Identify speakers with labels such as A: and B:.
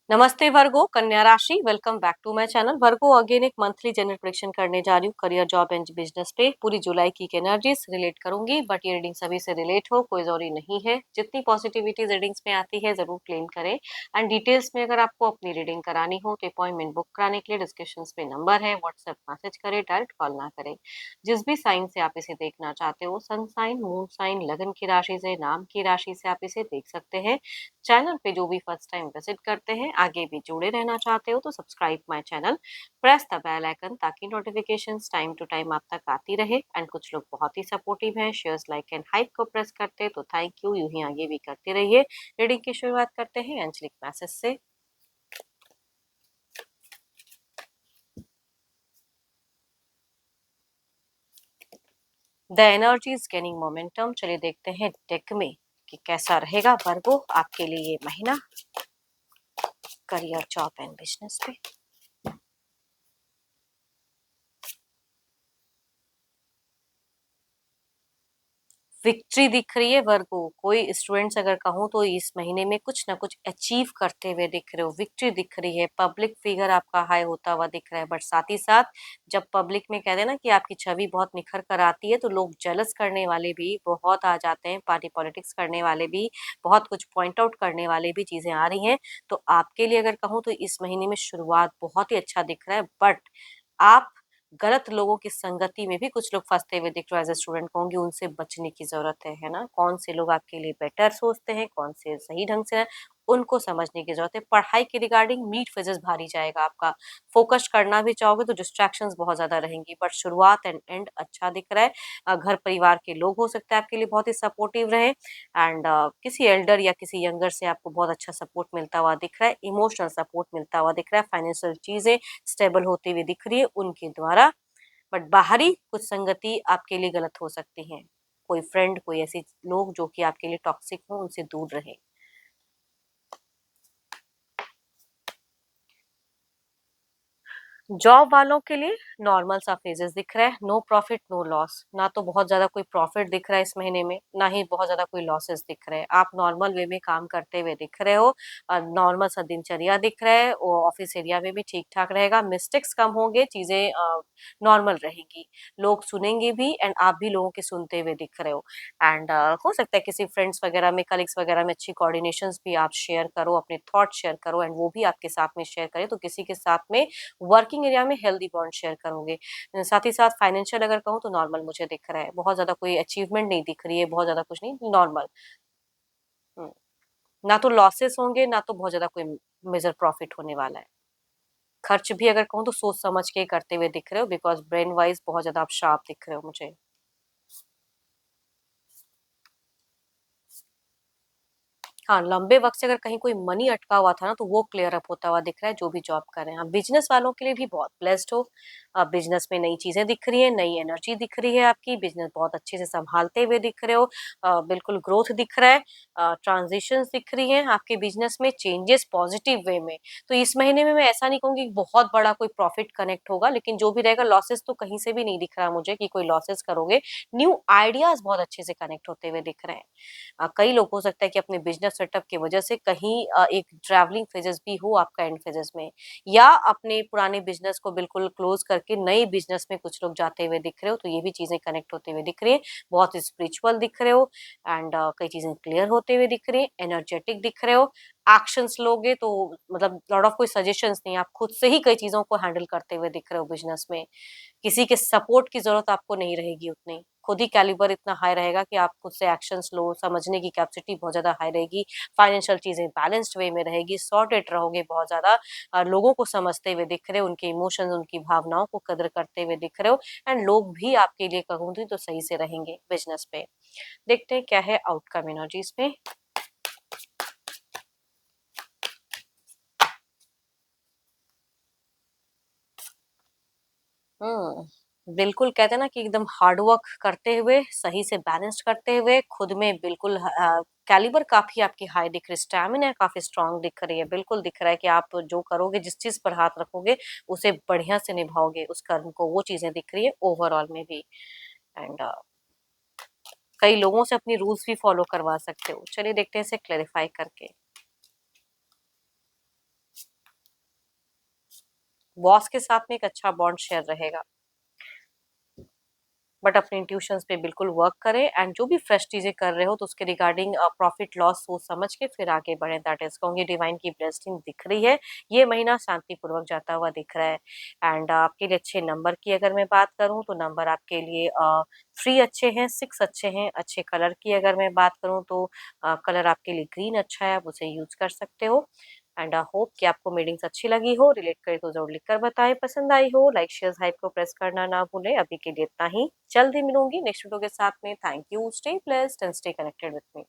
A: नमस्ते वर्गो, कन्या राशि। Welcome back to my channel. Virgo again एक मंथली जनरल प्रेडिक्शन करने जा रही हूँ करियर, जॉब एंड बिजनेस पे। पूरी जुलाई की एनर्जीज रिलेट करूंगी, बट ये रीडिंग सभी से रिलेट हो, कोई जरूरी नहीं है। जितनी पॉजिटिविटी रीडिंग्स में आती है जरूर क्लेम करें। एंड डिटेल्स में अगर आपको अपनी रीडिंग करानी हो तो अपॉइंटमेंट बुक कराने के लिए डिस्क्रिप्शन पे नंबर है, व्हाट्सएप मैसेज करें, डायरेक्ट कॉल ना करें। जिस भी साइन से आप इसे देखना चाहते हो, सन साइन, मून साइन, लगन की राशि से, नाम की राशि से आप इसे देख सकते हैं। चैनल पे जो भी फर्स्ट टाइम विजिट करते हैं, आगे भी जुड़े रहना चाहते हो तो subscribe my channel, press the bell icon ताकि नोटिफिकेशंस टाइम टू टाइम आप तक आती रहे। एंड कुछ लोग बहुत ही सपोर्टिव हैं, शेयर्स, लाइक एंड हाइप को प्रेस करते हैं, तो थैंक यू, यूं ही आगे भी करते रहिए। रीडिंग की शुरुआत करते हैं एंजलिक मैसेज से। The energy is gaining momentum. चलिए देखते हैं डेक में कि कैसा रहेगा वर्गो आपके लिए ये महीना करियर, जॉब एंड बिजनेस पे। विक्ट्री दिख रही है वर्गो। कोई स्टूडेंट्स अगर कहूँ तो इस महीने में कुछ ना कुछ अचीव करते हुए दिख रहे हो, विक्ट्री दिख रही है। पब्लिक फिगर आपका हाई होता हुआ दिख रहा है, बट साथ ही साथ जब पब्लिक में कहते हैं ना कि आपकी छवि बहुत निखर कर आती है, तो लोग जेलस करने वाले भी बहुत आ जाते हैं, पार्टी पॉलिटिक्स करने वाले भी, बहुत कुछ पॉइंट आउट करने वाले भी चीजें आ रही हैं। तो आपके लिए अगर कहूँ तो इस महीने में शुरुआत बहुत ही अच्छा दिख रहा है, बट आप गलत लोगों की संगति में भी कुछ लोग फंसते हुए दिख रहे हो। एज ए स्टूडेंट कहूंगी उनसे बचने की जरूरत है ना। कौन से लोग आपके लिए बेटर सोचते हैं, कौन से सही ढंग से है, उनको समझने की जरूरत है। पढ़ाई के रिगार्डिंग मीट फिजिक्स भारी जाएगा आपका। फोकस करना भी चाहोगे तो डिस्ट्रैक्शंस बहुत ज्यादा रहेंगी, बट शुरुआत एंड एंड अच्छा दिख रहा है। घर परिवार के लोग हो सकते हैं आपके लिए बहुत ही सपोर्टिव रहे। एंड किसी एल्डर या किसी यंगर से आपको बहुत अच्छा सपोर्ट मिलता हुआ दिख रहा है, इमोशनल सपोर्ट मिलता हुआ दिख रहा है। फाइनेंशियल चीजें स्टेबल होती हुई दिख रही है उनके द्वारा। बट बाहरी कुछ संगति आपके लिए गलत हो सकती है। कोई फ्रेंड, कोई ऐसे लोग जो कि आपके लिए टॉक्सिक हो, उनसे दूर रहे। जॉब वालों के लिए नॉर्मल सा फेजेस दिख रहा है। No profit no loss. ना तो बहुत ज्यादा कोई प्रॉफिट दिख रहा है इस महीने में, ना ही बहुत ज्यादा कोई लॉसेस दिख रहे हैं। आप नॉर्मल वे में काम करते हुए दिख रहे हो। नॉर्मल सा दिनचर्या दिख रहा है। ऑफिस एरिया में भी ठीक ठाक रहेगा, मिस्टेक्स कम होंगे, चीजें नॉर्मल रहेंगी। लोग सुनेंगे भी एंड आप भी लोगों के सुनते हुए दिख रहे हो। एंड हो सकता है किसी फ्रेंड्स वगैरह में, कलीग्स वगैरह में अच्छी कोऑर्डिनेशन भी आप शेयर करो, अपने थॉट शेयर करो, एंड वो भी आपके साथ में शेयर करें, तो किसी के साथ में वर्किंग एरिया में हेल्दी बॉन्ड शेयर करोगे। साथ ही साथ फाइनेंशियल अगर कहूँ तो नॉर्मल मुझे दिख रहा है। बहुत ज्यादा कोई अचीवमेंट नहीं दिख रही है, बहुत ज्यादा कुछ नहीं, नॉर्मल। ना तो लॉसेस होंगे, ना तो बहुत ज्यादा कोई मेजर प्रॉफिट होने वाला है। खर्च भी अगर कहूँ तो सोच समझ के करते हुए दिख रहे हो, बिकॉज ब्रेन वाइज बहुत ज्यादा आप शार्प दिख रहे हो मुझे। हाँ, लंबे वक्त से अगर कहीं कोई मनी अटका हुआ था ना, तो वो क्लियर अप होता हुआ दिख रहा है, जो भी जॉब कर रहे हैं। बिजनेस वालों के लिए भी बहुत ब्लेस्ड हो। बिजनेस में नई चीजें दिख रही है, नई एनर्जी दिख रही है आपकी। बिजनेस बहुत अच्छे से संभालते हुए दिख रहे हो। बिल्कुल ग्रोथ दिख रहा है। ट्रांजिशंस दिख रही है आपके बिजनेस में, चेंजेस पॉजिटिव वे में। तो इस महीने में मैं ऐसा नहीं कहूंगी कि बहुत बड़ा कोई प्रॉफिट कनेक्ट होगा, लेकिन जो भी रहेगा, लॉसेस तो कहीं से भी नहीं दिख रहा मुझे कि कोई लॉसेस करोगे। न्यू आइडियाज बहुत अच्छे से कनेक्ट होते हुए दिख रहे हैं। कई लोग हो सकता है कि अपने बिजनेस सेटअप की वजह से कहीं एक ट्रैवलिंग फेजेस भी हो आपका एंड फेजेस में, या अपने पुराने बिजनेस को बिल्कुल क्लोज करके नए बिजनेस में कुछ लोग जाते हुए दिख रहे हो, तो ये भी चीजें कनेक्ट होते हुए दिख रही है। बहुत स्पिरिचुअल दिख रहे हो। एंड कई चीजें क्लियर होते हुए दिख रही है, एनर्जेटिक दिख रहे हो। एक्शंस लोगे तो मतलब लॉट ऑफ कोई सजेशंस नहीं, आप खुद से ही कई चीजों को हैंडल करते हुए दिख रहे हो बिजनेस में। किसी के सपोर्ट की जरूरत आपको नहीं रहेगी उतनी। खुद ही कैलिबर इतना हाई रहेगा कि आप खुद से एक्शंस लो, समझने की कैपेसिटी बहुत ज्यादा हाई रहेगी। फाइनेंशियल चीजें बैलेंस्ड वे में रहेगी, सॉर्टेड रहोगे बहुत ज्यादा। लोगों को समझते हुए दिख रहे हो, उनके इमोशंस, उनकी भावनाओं को कदर करते हुए दिख रहे हो। एंड लोग भी आपके लिए कहूंगी तो सही से रहेंगे बिजनेस पे। देखते हैं क्या है आउटकम एनर्जीज पे। बिल्कुल कहते हैं ना कि एकदम हार्ड वर्क करते हुए, सही से बैलेंस करते हुए, खुद में बिल्कुल कैलिबर काफी आपकी हाई दिख रही है, स्टैमिना काफी स्ट्रांग दिख रही है। बिल्कुल दिख रहा है कि आप जो करोगे, जिस चीज पर हाथ रखोगे, उसे बढ़िया से निभाओगे उस कर्म को, वो चीजें दिख रही है ओवरऑल में भी। एंड कई लोगों से अपनी रूल्स भी फॉलो करवा सकते हो। चलिए देखते हैं इसे क्लेरिफाई करके। बॉस के साथ में एक अच्छा बॉन्ड शेयर रहेगा। बट अपने इंट्यूशंस पे बिल्कुल वर्क करें एंड जो भी फ्रेश चीजें कर रहे हो तो उसके रिगार्डिंग प्रॉफिट लॉस सोच समझ के फिर आगे बढ़े। दैट इज कहूंगी डिवाइन की ब्लेसिंग दिख रही है। ये महीना शांतिपूर्वक जाता हुआ दिख रहा है। एंड आपके लिए अच्छे नंबर की अगर मैं बात करूं तो नंबर आपके लिए 3 अच्छे हैं, 6 अच्छे हैं। अच्छे कलर की अगर मैं बात करूं तो कलर आपके लिए ग्रीन अच्छा है, आप उसे यूज कर सकते हो। एंड होप कि आपको मीटिंग्स अच्छी लगी हो, रिलेट करे तो जरूर लिखकर बताएं। पसंद आई हो लाइक शेयर हाइप को प्रेस करना ना भूलें। अभी के लिए इतना ही, जल्द ही मिलूंगी नेक्स्ट वीडियो के साथ में। Thank you, stay blessed and stay connected with me.